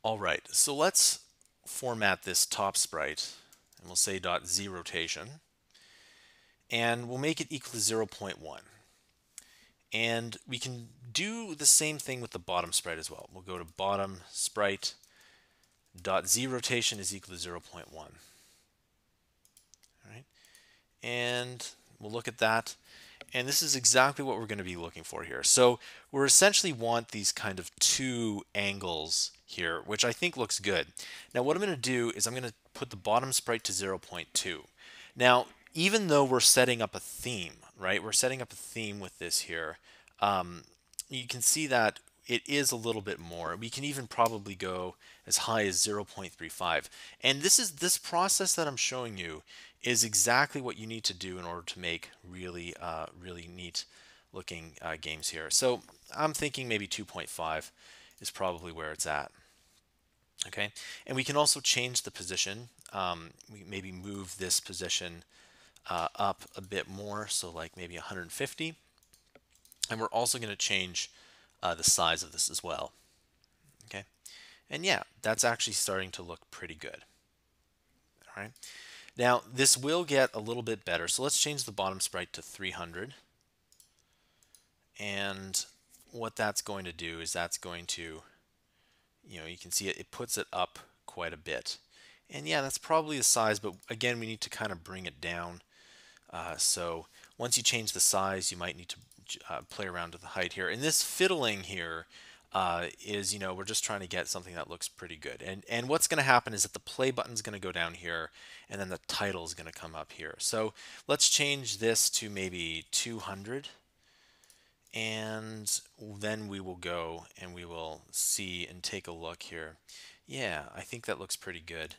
All right, so let's format this top sprite, and we'll say .z rotation, and we'll make it equal to 0.1. And we can do the same thing with the bottom sprite as well. We'll go to bottom sprite dot z rotation is equal to 0.1. All right, and we'll look at that. And this is exactly what we're going to be looking for here. So we're essentially want these kind of two angles here, which I think looks good. Now what I'm going to do is I'm going to put the bottom sprite to 0.2. Now, even though we're setting up a theme, right? We're setting up a theme with this here. You can see that it is a little bit more. We can even probably go as high as 0.35. And this process that I'm showing you is exactly what you need to do in order to make really really neat looking games here. So I'm thinking maybe 2.5 is probably where it's at. Okay, and we can also change the position. We maybe move this position up a bit more, so like maybe 150. And we're also going to change the size of this as well. Okay, and yeah, that's actually starting to look pretty good. All right, now this will get a little bit better. So let's change the bottom sprite to 300. And what that's going to do is that's going to, you can see it puts it up quite a bit. And yeah, that's probably the size, but again, we need to kind of bring it down. So once you change the size, you might need to play around with the height here. And this fiddling here is, we're just trying to get something that looks pretty good. And what's going to happen is that the play button is going to go down here, and then the title is going to come up here. So let's change this to maybe 200. And then we will go and we will see and take a look here. Yeah, I think that looks pretty good.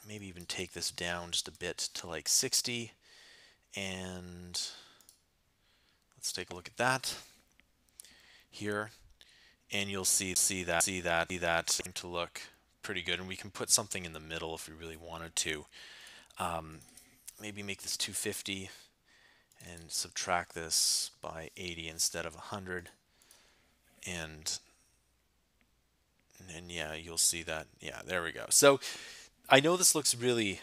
Maybe even take this down just a bit to like 60. And let's take a look at that here. And you'll see that to look pretty good. And we can put something in the middle if we really wanted to. Maybe make this 250 and subtract this by 80 instead of 100. And yeah, you'll see that. Yeah, there we go. So I know this looks really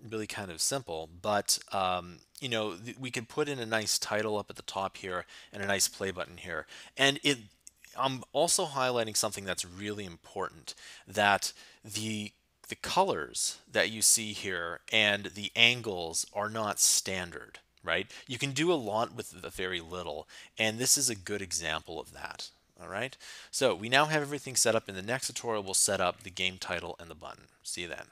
really kind of simple, but we can put in a nice title up at the top here and a nice play button here. And I'm also highlighting something that's really important, that the colors that you see here and the angles are not standard, right? You can do a lot with very little, and this is a good example of that. All right, so we now have everything set up. In the next tutorial, we'll set up the game title and the button. See you then.